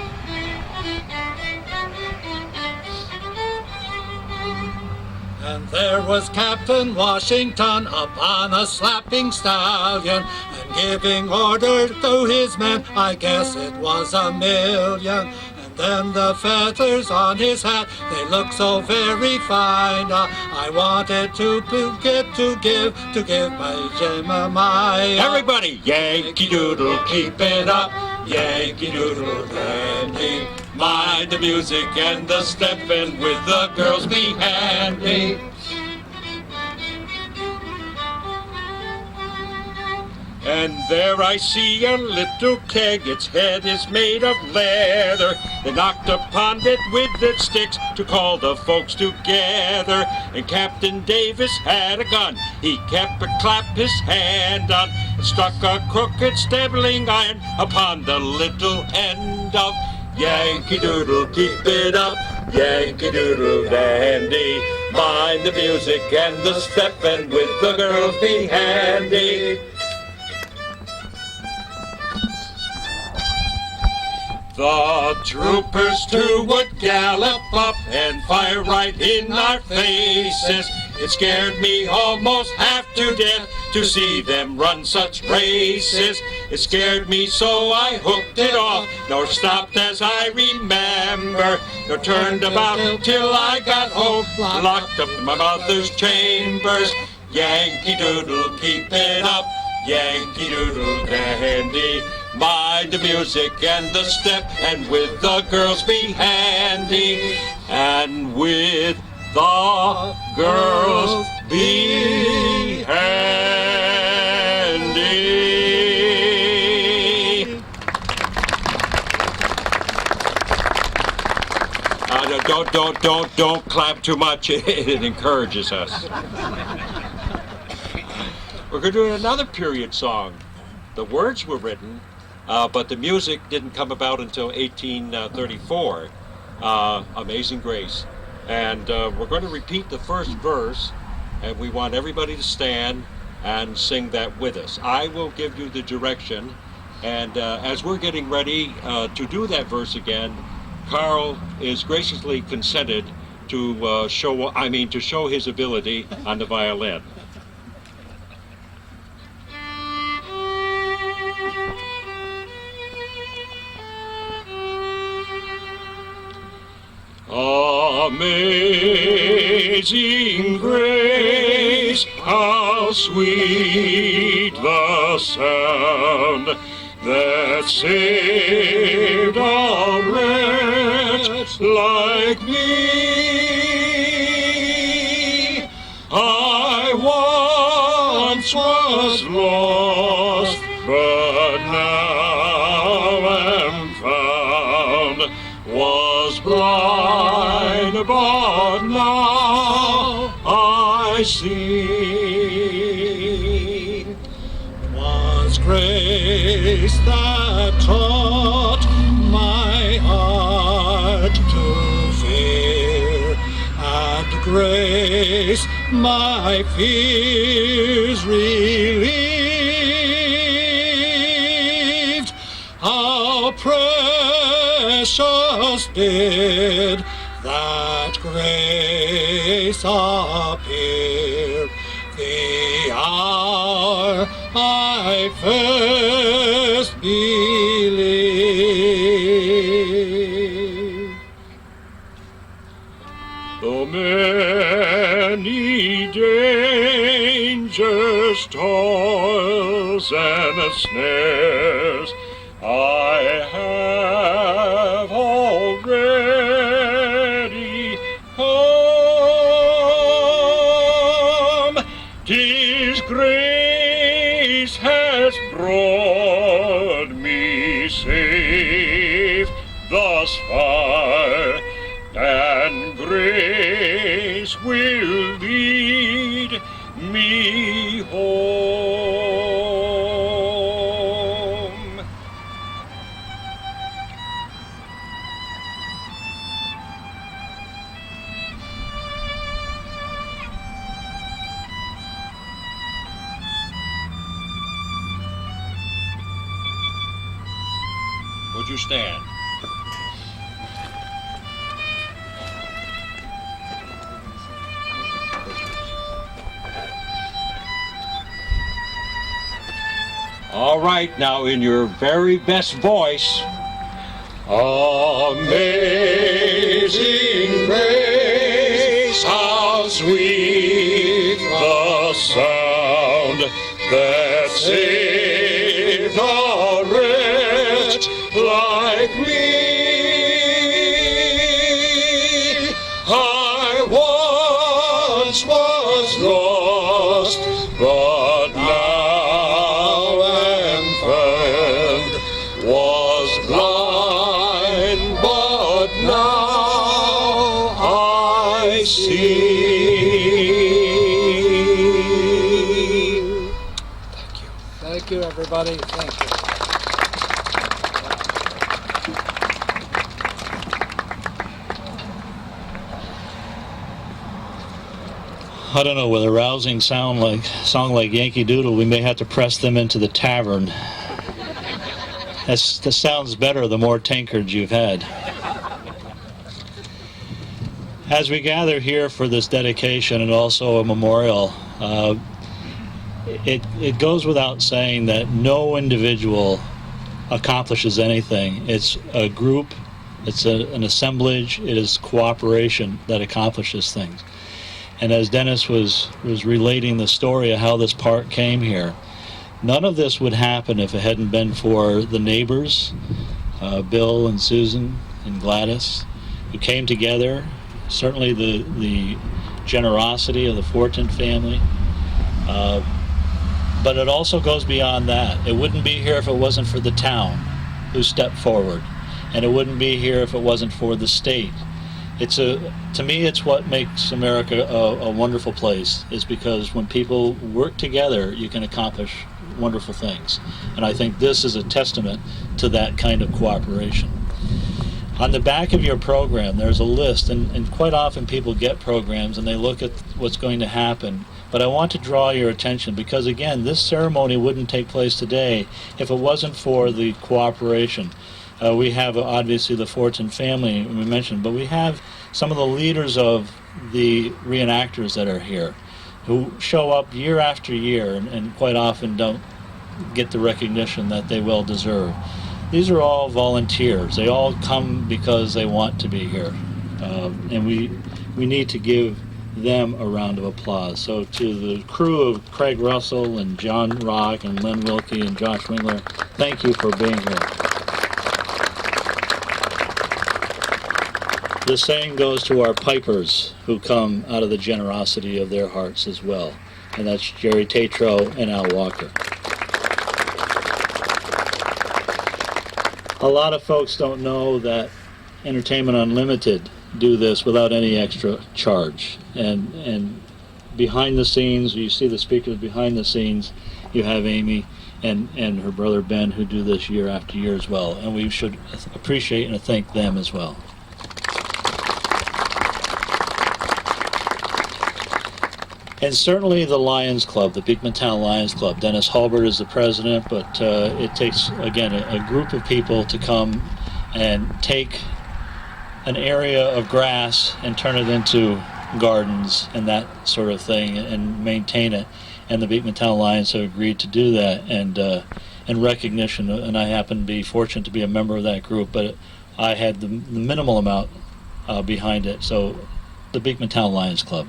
And there was Captain Washington upon a slapping stallion, and giving orders to his men, I guess it was 1,000,000. And then the feathers on his hat, they look so very fine. I wanted to give my Jemima. Everybody, Yankee Doodle, keep it up, Yankee Doodle Dandy. Mind the music and the steppin' with the girls be handy. And there I see a little keg, its head is made of leather. They knocked upon it with its sticks to call the folks together. And Captain Davis had a gun, he kept a clap his hand on, and struck a crooked stabling iron upon the little end of Yankee Doodle, keep it up, Yankee Doodle Dandy. Mind the music and the steppin' with the girls be handy. The troopers too would gallop up and fire right in our faces. It scared me almost half to death to see them run such races. It scared me so I hooked it off, nor stopped as I remember, nor turned about till I got home, locked up in my mother's chambers. Yankee Doodle, keep it up, Yankee Doodle Dandy. Mind the music and the step, and with the girls be handy, and with the girls be handy. Don't clap too much. It encourages us. We're going to do another period song. The words were written, but the music didn't come about until 1834. Amazing Grace. And we're going to repeat the first verse, and we want everybody to stand and sing that with us. I will give you the direction, and as we're getting ready to do that verse again, Carl is graciously consented to show his ability on the violin. Amazing grace, how sweet the sound that saved a wretch like me. I once was lost, but now am found. Was blind, but now I see. 'Twas grace that taught my heart to fear, and grace my fears relieved. How precious did that grace appear the hour I first believed. Though many dangers, toils, and snares I have already come, 'tis grace has brought me safe thus far, and grace will lead me home. Would you stand? All right, now in your very best voice. Amazing grace, how sweet the sound that saved a wretch like me. I once was lost, but now am found. Was blind, but now I see. Thank you. Thank you, everybody. Thank you. I don't know, with a rousing song like Yankee Doodle, we may have to press them into the tavern. That sounds better the more tankards you've had. As we gather here for this dedication and also a memorial, it goes without saying that no individual accomplishes anything. It's a group, it's an assemblage, it is cooperation that accomplishes things. And as Dennis was relating the story of how this park came here, none of this would happen if it hadn't been for the neighbors, Bill and Susan and Gladys, who came together. Certainly the generosity of the Fortin family. But it also goes beyond that. It wouldn't be here if it wasn't for the town who stepped forward. And it wouldn't be here if it wasn't for the state. to me, it's what makes America a wonderful place, is because when people work together, you can accomplish wonderful things. And I think this is a testament to that kind of cooperation. On the back of your program, there's a list, and quite often people get programs and they look at what's going to happen. But I want to draw your attention because, again, this ceremony wouldn't take place today if it wasn't for the cooperation. We have, obviously, the Fortin family we mentioned, but we have some of the leaders of the reenactors that are here who show up year after year and quite often don't get the recognition that they well deserve. These are all volunteers. They all come because they want to be here. And we need to give them a round of applause. So to the crew of Craig Russell and John Rock and Len Wilkie and Josh Wingler, thank you for being here. The same goes to our pipers who come out of the generosity of their hearts as well. And that's Jerry Tatro and Al Walker. A lot of folks don't know that Entertainment Unlimited do this without any extra charge. And behind the scenes, you see the speakers behind the scenes, you have Amy and her brother Ben who do this year after year as well. And we should appreciate and thank them as well. And certainly the Lions Club, the Beekmantown Lions Club. Dennis Hulbert is the president, but it takes, again, a group of people to come and take an area of grass and turn it into gardens and that sort of thing and maintain it. And the Beekmantown Lions have agreed to do that, and in recognition, and I happen to be fortunate to be a member of that group, but I had the minimal amount behind it. So the Beekmantown Lions Club.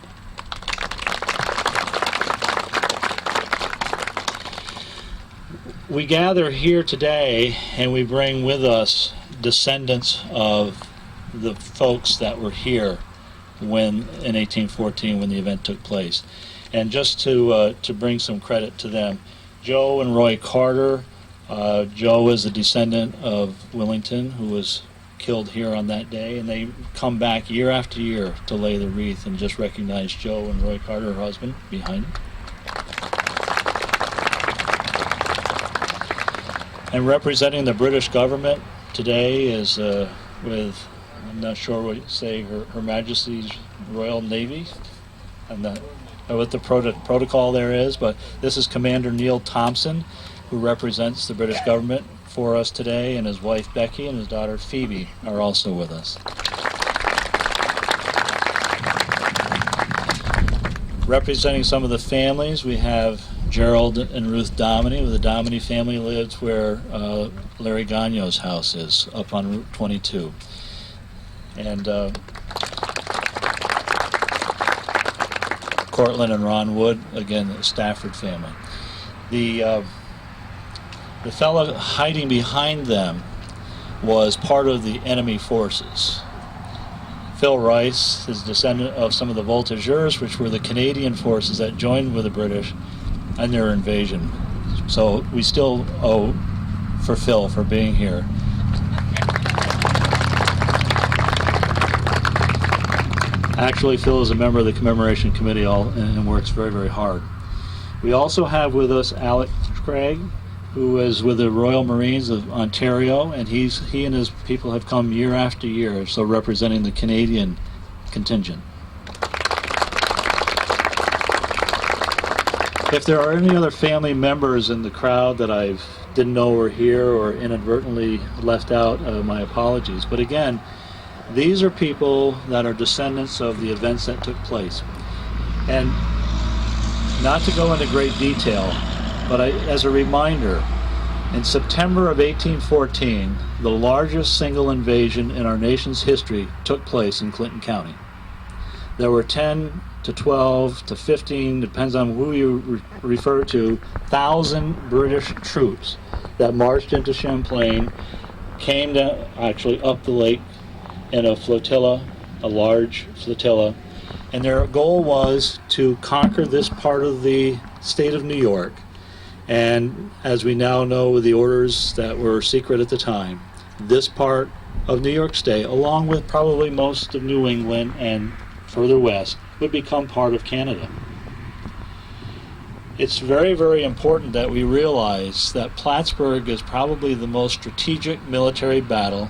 We gather here today and we bring with us descendants of the folks that were here when in 1814 when the event took place. And just to bring some credit to them, Joe and Roy Carter. Joe is a descendant of Willington who was killed here on that day, and they come back year after year to lay the wreath and just recognize Joe and Roy Carter, her husband, behind him. And representing the British government today is with, I'm not sure what you say, Her Majesty's Royal Navy, and what the protocol there is, but this is Commander Neil Thompson, who represents the British government for us today, and his wife Becky and his daughter Phoebe are also with us. Representing some of the families, we have Gerald and Ruth Dominy. The Dominy family lives where Larry Gagno's house is, up on Route 22. And Cortland and Ron Wood, again, the Stafford family. The fellow hiding behind them was part of the enemy forces. Phil Rice is descendant of some of the Voltigeurs, which were the Canadian forces that joined with the British in their invasion. So we still owe for Phil for being here. Actually, Phil is a member of the commemoration committee and works very, very hard. We also have with us Alex Craig, who is with the Royal Marines of Ontario, and he and his people have come year after year, so representing the Canadian contingent. If there are any other family members in the crowd that I didn't know were here or inadvertently left out, my apologies. But again, these are people that are descendants of the events that took place. And not to go into great detail, but as a reminder, in September of 1814, the largest single invasion in our nation's history took place in Clinton County. There were 10 to 12 to 15, depends on who you refer to, 1,000 British troops that marched into Champlain, came down, actually up the lake in a flotilla, a large flotilla, and their goal was to conquer this part of the state of New York. And as we now know with the orders that were secret at the time, this part of New York State, along with probably most of New England and further west, would become part of Canada. It's very, very important that we realize that Plattsburgh is probably the most strategic military battle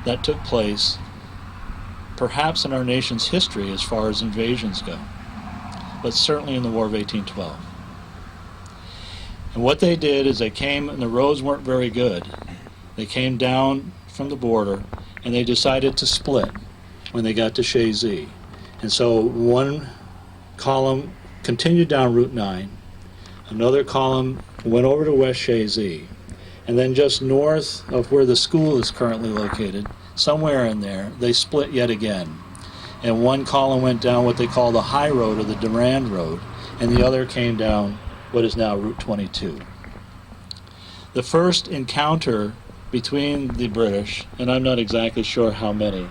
that took place perhaps in our nation's history as far as invasions go, but certainly in the War of 1812. And what they did is they came, and the roads weren't very good. They came down from the border, and they decided to split when they got to Chazy. And so one column continued down Route 9, another column went over to West Chazy, and then just north of where the school is currently located, somewhere in there, they split yet again. And one column went down what they call the High Road, or the Durand Road, and the other came down what is now Route 22. The first encounter between the British, and I'm not exactly sure how many,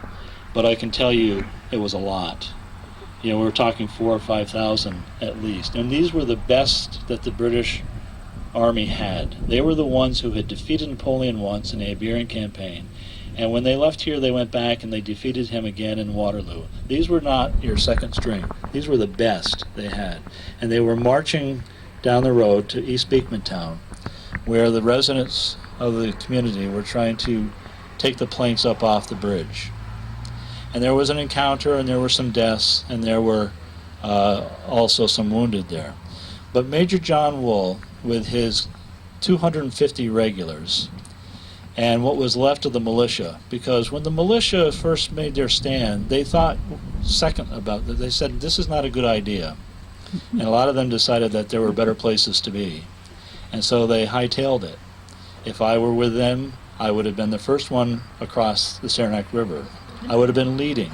but I can tell you it was a lot. You know, we're talking 4,000 or 5,000 at least. And these were the best that the British Army had. They were the ones who had defeated Napoleon once in the Iberian campaign. And when they left here, they went back and they defeated him again in Waterloo. These were not your second string. These were the best they had. And they were marching down the road to East Beekmantown, where the residents of the community were trying to take the planks up off the bridge. And there was an encounter, and there were some deaths, and there were also some wounded there. But Major John Wool, with his 250 regulars, and what was left of the militia, because when the militia first made their stand, they thought second about it. They said, this is not a good idea. And a lot of them decided that there were better places to be. And so they hightailed it. If I were with them, I would have been the first one across the Saranac River. I would have been leading.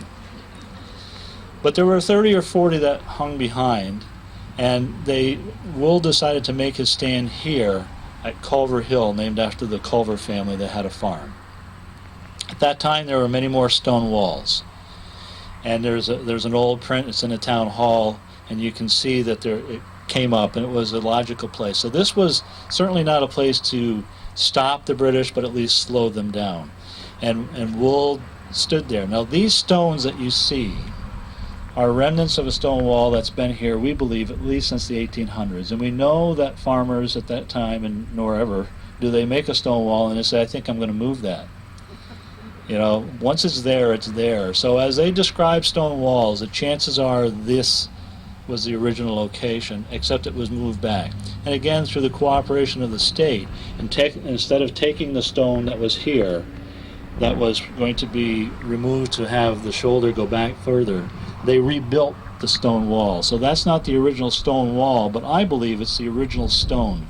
But there were 30 or 40 that hung behind, and Wool decided to make his stand here at Culver Hill, named after the Culver family that had a farm. At that time, there were many more stone walls. And there's an old print, it's in a town hall, and you can see that it came up, and it was a logical place. So this was certainly not a place to stop the British, but at least slow them down. And Wool stood there. Now these stones that you see are remnants of a stone wall that's been here, we believe, at least since the 1800s. And we know that farmers at that time, and nor ever, do they make a stone wall and they say, I think I'm going to move that. You know, once it's there, it's there. So as they describe stone walls, the chances are this was the original location, except it was moved back. And again, through the cooperation of the state, and instead of taking the stone that was here, that was going to be removed to have the shoulder go back further, they rebuilt the stone wall. So that's not the original stone wall, but I believe it's the original stone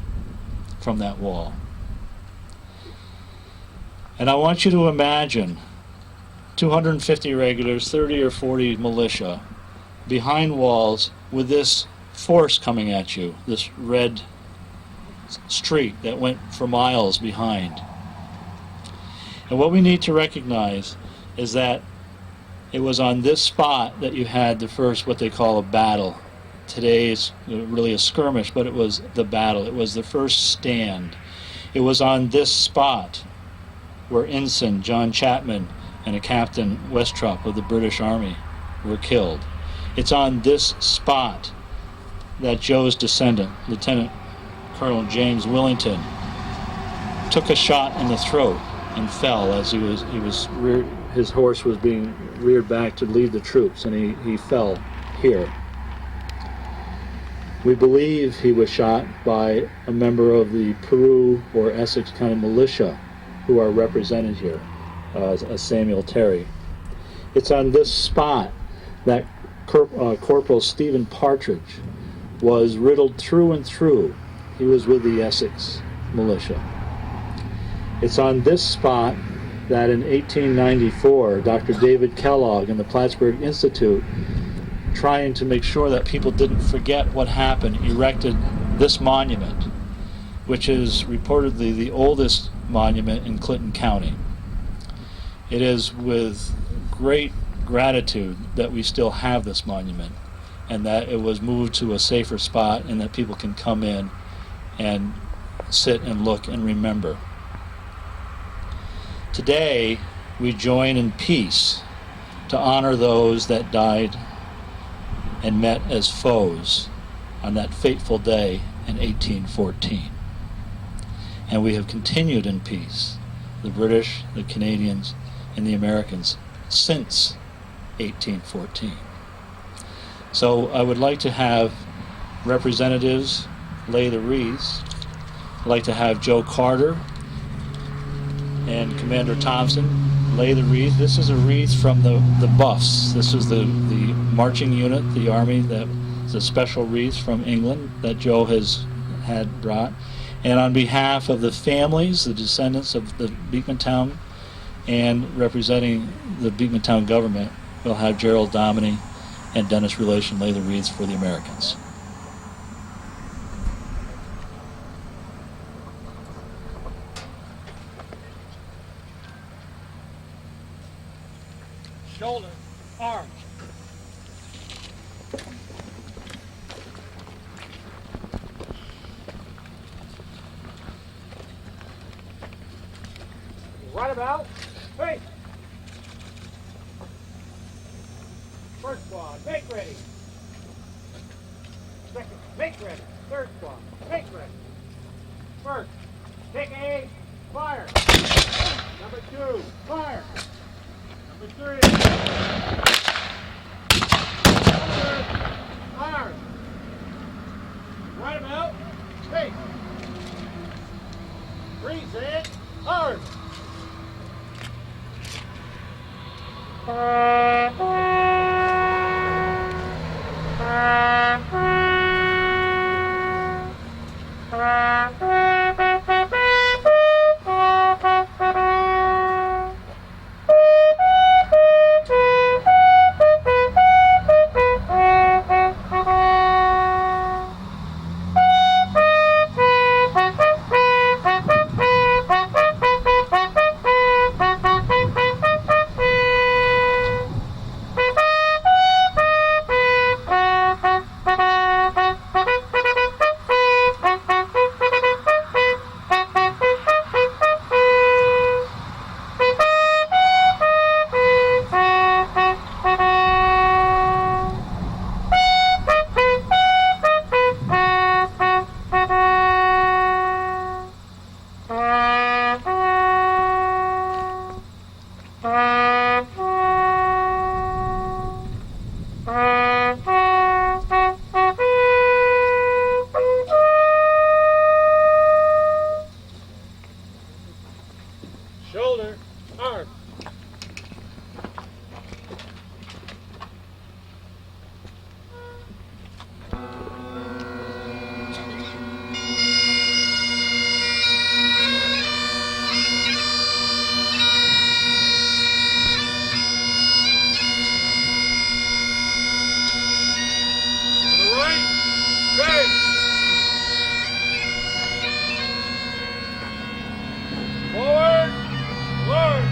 from that wall. And I want you to imagine 250 regulars, 30 or 40 militia, behind walls with this force coming at you, this red streak that went for miles behind. And what we need to recognize is that it was on this spot that you had the first, what they call a battle. Today it's really a skirmish, but it was the battle. It was the first stand. It was on this spot where Ensign John Chapman and a Captain Westropp of the British Army were killed. It's on this spot that Joe's descendant, Lieutenant Colonel James Willington, took a shot in the throat and fell as his horse was being reared back to lead the troops, and he fell here. We believe he was shot by a member of the Peru or Essex County militia who are represented here, as Samuel Terry. It's on this spot that Corporal Stephen Partridge was riddled through and through. He was with the Essex militia. It's on this spot that in 1894, Dr. David Kellogg and the Plattsburgh Institute, trying to make sure that people didn't forget what happened, erected this monument, which is reportedly the oldest monument in Clinton County. It is with great gratitude that we still have this monument, and that it was moved to a safer spot, and that people can come in and sit and look and remember. Today, we join in peace to honor those that died and met as foes on that fateful day in 1814. And we have continued in peace, the British, the Canadians, and the Americans, since 1814. So I would like to have representatives lay the wreaths. I'd like to have Joe Carter and Commander Thompson lay the wreath. This is a wreath from the Buffs. This is the marching unit, the Army, that is a special wreath from England that Joe had brought. And on behalf of the families, the descendants of the Beekmantown, and representing the Beekmantown government, we'll have Gerald Dominy and Dennis Relation lay the wreaths for the Americans. Shoulder, arm. Right about. Hey. First squad, make ready. Second, make ready. Third squad, make ready. First, take aim, fire. Number 2, fire. Number 3. Fire. Right about. Hey. Freeze it. Hard. Shoulder, arm. To the right, face. Forward. Lord.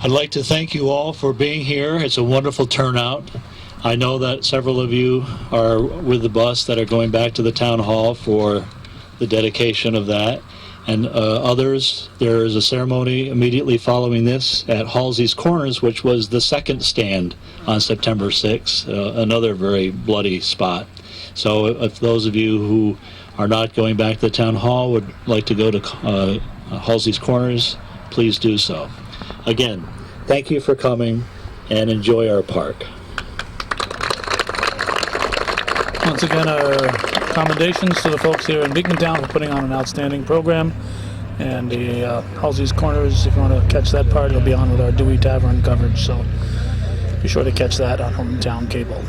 I'd like to thank you all for being here. It's a wonderful turnout. I know that several of you are with the bus that are going back to the town hall for the dedication of that. And others, there is a ceremony immediately following this at Halsey's Corners, which was the second stand on September 6th, another very bloody spot. So if those of you who are not going back to the town hall would like to go to Halsey's Corners, please do so. Again, thank you for coming and enjoy our park. Once again, our commendations to the folks here in Beekmantown for putting on an outstanding program. And the Halsey's Corners, if you want to catch that part, it'll be on with our Dewey Tavern coverage. So be sure to catch that on Hometown Cable.